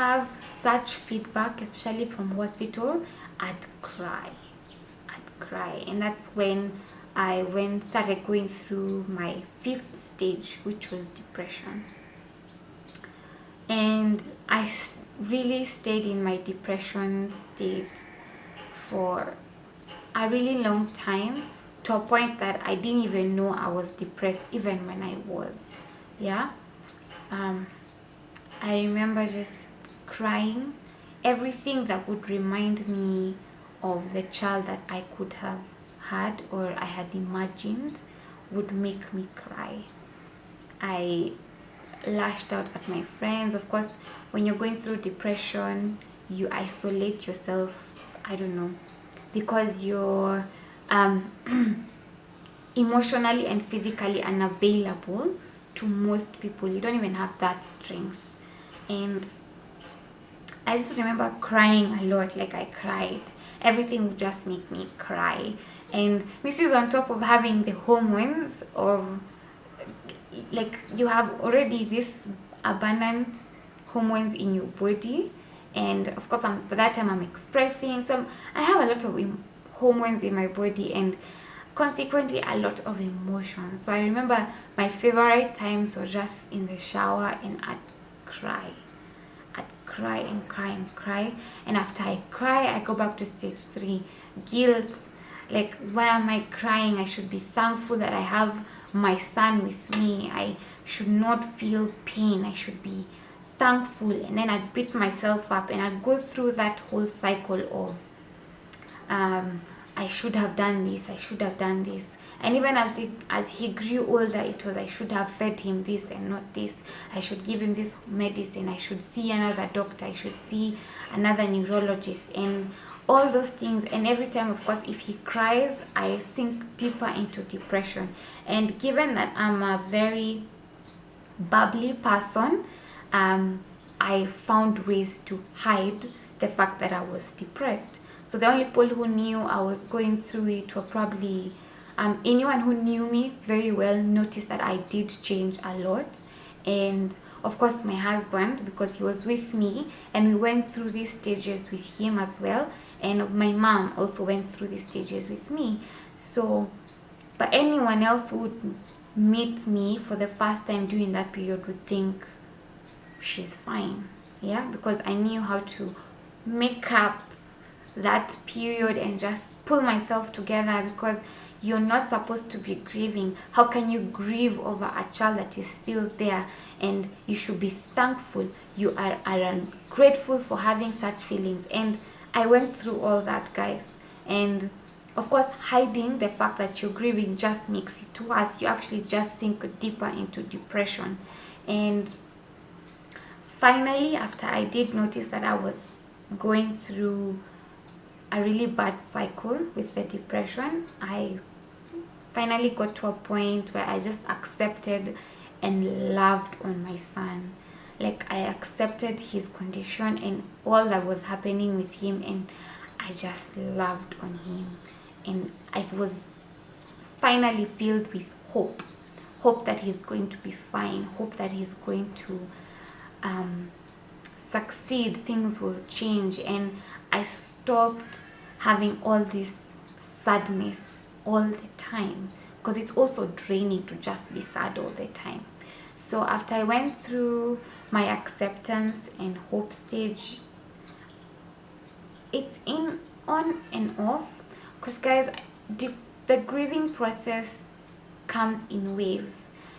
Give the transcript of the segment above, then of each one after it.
have such feedback, especially from hospital, I'd cry. And that's when I started going through my 5th stage, which was depression. And I really stayed in my depression state for a really long time, to a point that I didn't even know I was depressed even when I was. Yeah. I remember just crying. Everything that would remind me of the child that I could have had or I had imagined would make me cry. I lashed out at my friends. Of course, when you're going through depression, you isolate yourself, I don't know, because you're emotionally and physically unavailable to most people. You don't even have that strength. And I just remember crying a lot. Like, I cried. Everything would just make me cry. And this is on top of having the hormones of, like, you have already this abundant hormones in your body. And of course, by that time I'm expressing. So I have a lot of hormones in my body, and consequently a lot of emotions. So I remember my favorite times were just in the shower, and I'd cry and cry. And after I cry, I go back to stage 3, guilt. Like, why am I crying? I should be thankful that I have my son with me. I should not feel pain. I should be thankful. And then I'd beat myself up, and I'd go through that whole cycle of I should have done this, and even as he grew older, it was I should have fed him this and not this, I should give him this medicine, I should see another doctor, I should see another neurologist, and all those things. And every time, of course, if he cries, I sink deeper into depression. And given that I'm a very bubbly person, I found ways to hide the fact that I was depressed. So the only people who knew I was going through it were probably anyone who knew me very well noticed that I did change a lot. And of course my husband, because he was with me and we went through these stages with him as well. And my mom also went through these stages with me. So, but anyone else who would meet me for the first time during that period would think she's fine. Yeah, because I knew how to make up that period and just pull myself together, because you're not supposed to be grieving. How can you grieve over a child that is still there? And you should be thankful. You are grateful for having such feelings. And I went through all that, guys. And of course, hiding the fact that you're grieving just makes it worse. You actually just sink deeper into depression. And finally, after I did notice that I was going through a really bad cycle with the depression, I finally got to a point where I just accepted and loved on my son. Like, I accepted his condition and all that was happening with him, and I just loved on him. And I was finally filled with hope that he's going to be fine, hope that he's going to succeed, things will change. And I stopped having all this sadness all the time, because it's also draining to just be sad all the time. So after I went through my acceptance and hope stage, it's on and off, because guys, the grieving process comes in waves.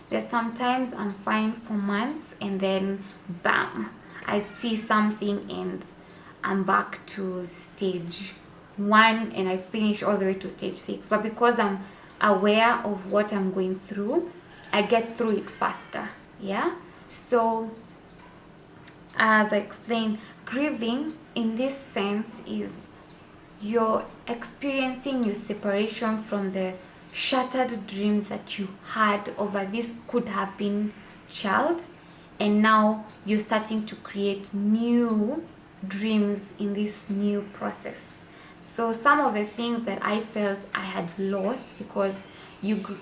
There's sometimes I'm fine for months, and then bam, I see something and I'm back to stage 1, and I finish all the way to stage 6. But because I'm aware of what I'm going through, I get through it faster. Yeah. So as I explained, grieving in this sense is you're experiencing your separation from the shattered dreams that you had over this could have been child, and now you're starting to create new dreams in this new process. So some of the things that I felt I had lost, because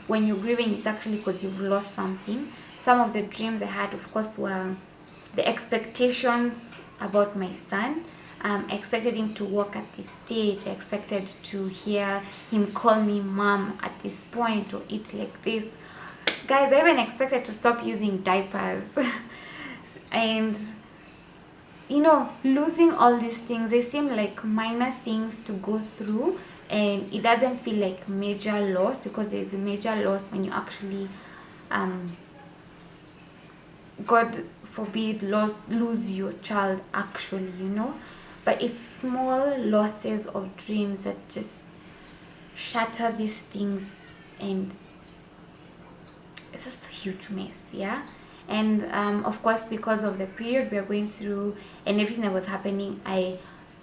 when you're grieving, it's actually because you've lost something. Some of the dreams I had, of course, were the expectations about my son. I expected him to walk at this stage. I expected to hear him call me mom at this point or eat like this. Guys, I even expected to stop using diapers. And losing all these things, they seem like minor things to go through, and it doesn't feel like major loss, because there's a major loss when you actually God forbid lose your child actually, but it's small losses of dreams that just shatter these things, and it's just a huge mess. Yeah. And of course, because of the period we are going through and everything that was happening, I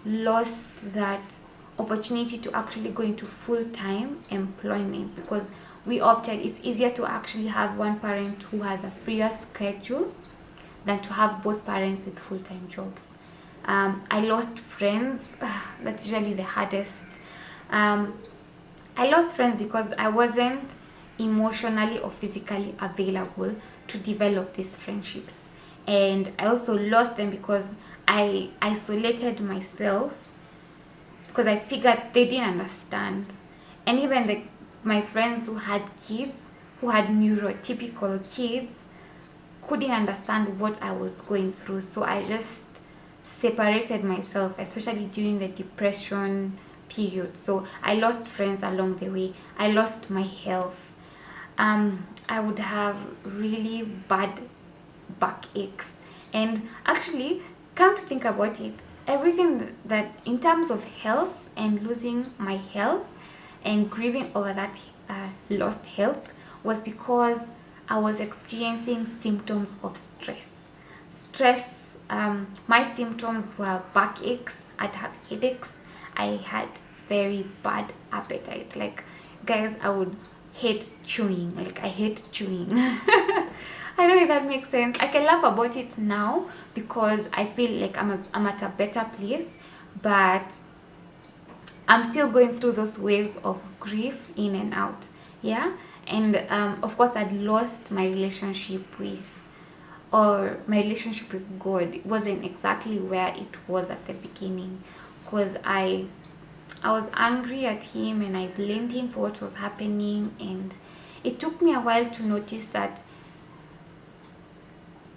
lost that opportunity to actually go into full-time employment, because we opted, it's easier to actually have one parent who has a freer schedule than to have both parents with full-time jobs. I lost friends. That's usually the hardest. I lost friends because I wasn't emotionally or physically available to develop these friendships, and I also lost them because I isolated myself, because I figured they didn't understand. And even my friends who had kids, who had neurotypical kids, couldn't understand what I was going through. So I just separated myself, especially during the depression period. So I lost friends along the way. I lost my health. I would have really bad backaches. And actually, come to think about it, everything that in terms of health and losing my health and grieving over that lost health was because I was experiencing symptoms of stress. My symptoms were backaches, I'd have headaches, I had very bad appetite. Like, guys, I would hate chewing. Like, I hate chewing. I don't know if that makes sense. I can laugh about it now because I feel like I'm at a better place, but I'm still going through those waves of grief in and out. Yeah. And of course, I'd lost my relationship with God. It wasn't exactly where it was at the beginning, because I was angry at him and I blamed him for what was happening, and it took me a while to notice that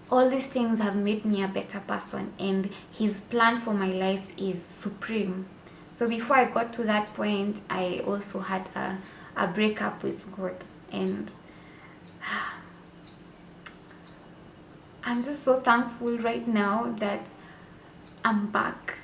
all these things have made me a better person, and his plan for my life is supreme. So before I got to that point, I also had a breakup with God, and I'm just so thankful right now that I'm back.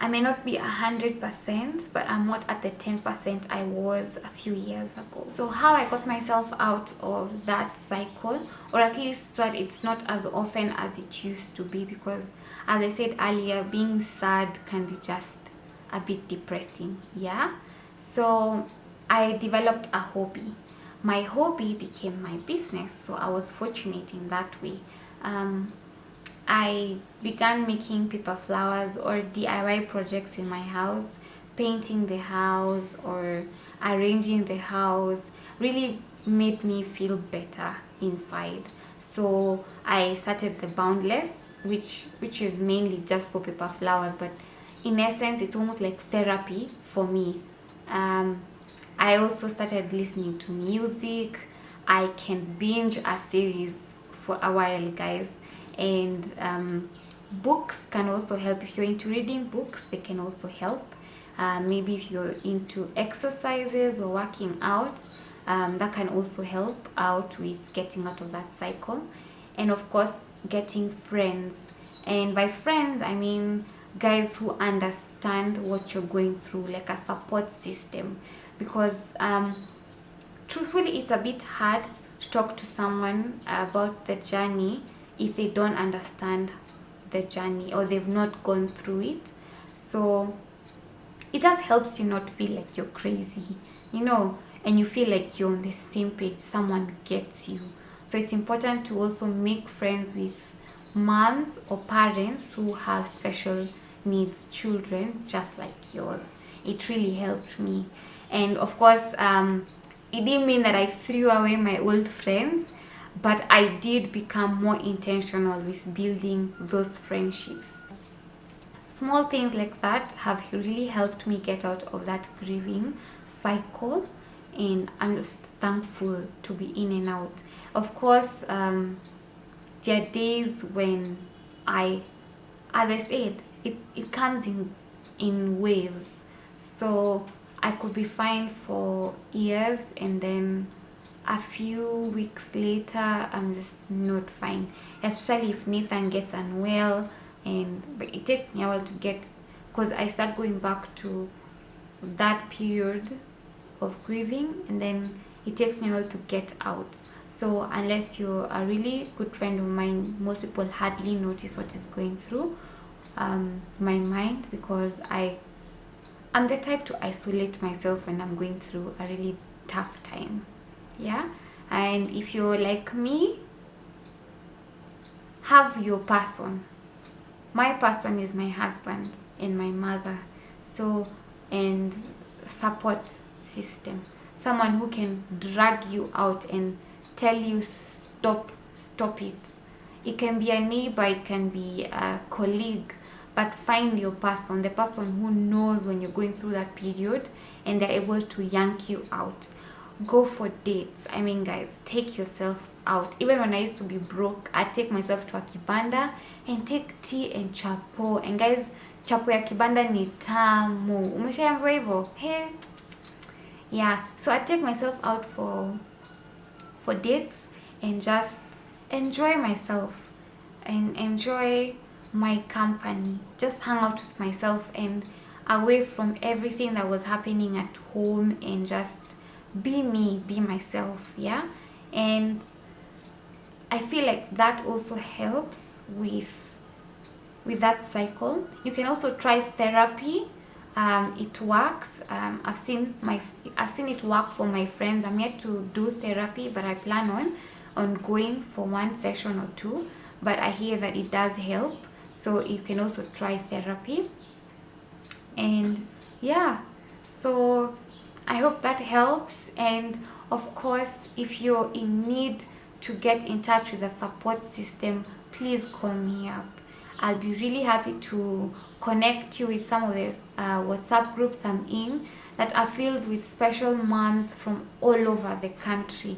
I may not be 100%, but I'm not at the 10% I was a few years ago. So how I got myself out of that cycle, or at least so that it's not as often as it used to be, because as I said earlier, being sad can be just a bit depressing. Yeah. So I developed a hobby. My hobby became my business, so I was fortunate in that way. I began making paper flowers or DIY projects in my house, painting the house or arranging the house really made me feel better inside. So I started the Boundless, which is mainly just for paper flowers, but in essence it's almost like therapy for me. I also started listening to music. I can binge a series for a while, guys. And books can also help. If you're into reading books, they can also help. Maybe if you're into exercises or working out, that can also help out with getting out of that cycle. And of course, getting friends. And by friends, I mean guys who understand what you're going through, like a support system. Because truthfully, it's a bit hard to talk to someone about the journey if they don't understand the journey or they've not gone through it. So it just helps you not feel like you're crazy, and you feel like you're on the same page, someone gets you. So it's important to also make friends with moms or parents who have special needs children just like yours. It really helped me. And of course, it didn't mean that I threw away my old friends, but I did become more intentional with building those friendships. small things like that have really helped me get out of that grieving cycle, and I'm just thankful to be in and out. Of course, there are days when as I said, it comes in waves. So I could be fine for years, and then a few weeks later I'm just not fine. Especially if Nathan gets unwell, but it takes me a while to get, because I start going back to that period of grieving, and then it takes me a while to get out. So unless you're a really good friend of mine, most people hardly notice what is going through my mind, because I'm the type to isolate myself when I'm going through a really tough time. Yeah. And if you're like me, have your person. My person is my husband and my mother. So, and support system. Someone who can drag you out and tell you stop it. It can be a neighbor, it can be a colleague, but find your person, the person who knows when you're going through that period, and they're able to yank you out. Go for dates. I mean, guys, take yourself out. Even when I used to be broke, I'd take myself to a kibanda and take tea and chapo. And guys, chapo ya kibanda ni tamu. Umeshaambiwa hivyo? Hey. Yeah, so I take myself out for dates and just enjoy myself and enjoy my company. Just hang out with myself and away from everything that was happening at home, and just be me, be myself. Yeah. And I feel like that also helps with that cycle. You can also try therapy. It works. I've seen it work for my friends. I'm yet to do therapy, but I plan on going for one session or two. But I hear that it does help, so you can also try therapy. And yeah, so I hope that helps. And of course, if you're in need to get in touch with a support system, please call me up. I'll be really happy to connect you with some of the WhatsApp groups I'm in that are filled with special moms from all over the country,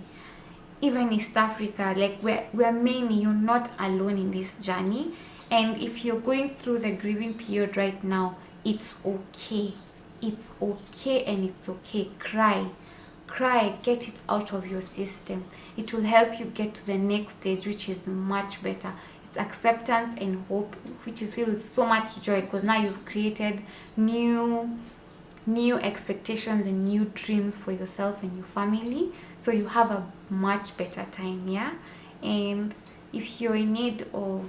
even East Africa. Like, we're many. You're not alone in this journey. And if you're going through the grieving period right now, it's okay. It's okay, and it's okay. Cry, get it out of your system. It will help you get to the next stage, which is much better. It's acceptance and hope, which is filled with so much joy, because now you've created new expectations and new dreams for yourself and your family, so you have a much better time. Yeah. And if you're in need of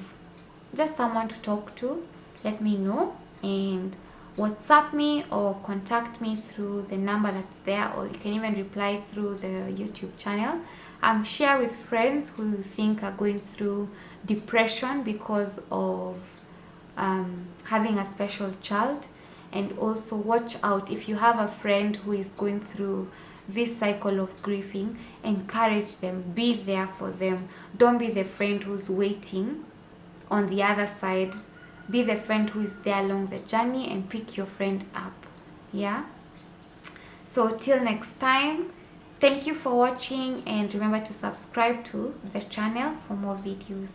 just someone to talk to, let me know, and WhatsApp me or contact me through the number that's there, or you can even reply through the YouTube channel. Share with friends who you think are going through depression because of having a special child. And also watch out if you have a friend who is going through this cycle of grieving. Encourage them, be there for them. Don't be the friend who's waiting on the other side. Be the friend who is there along the journey, and pick your friend up. Yeah. So till next time, thank you for watching, and remember to subscribe to the channel for more videos.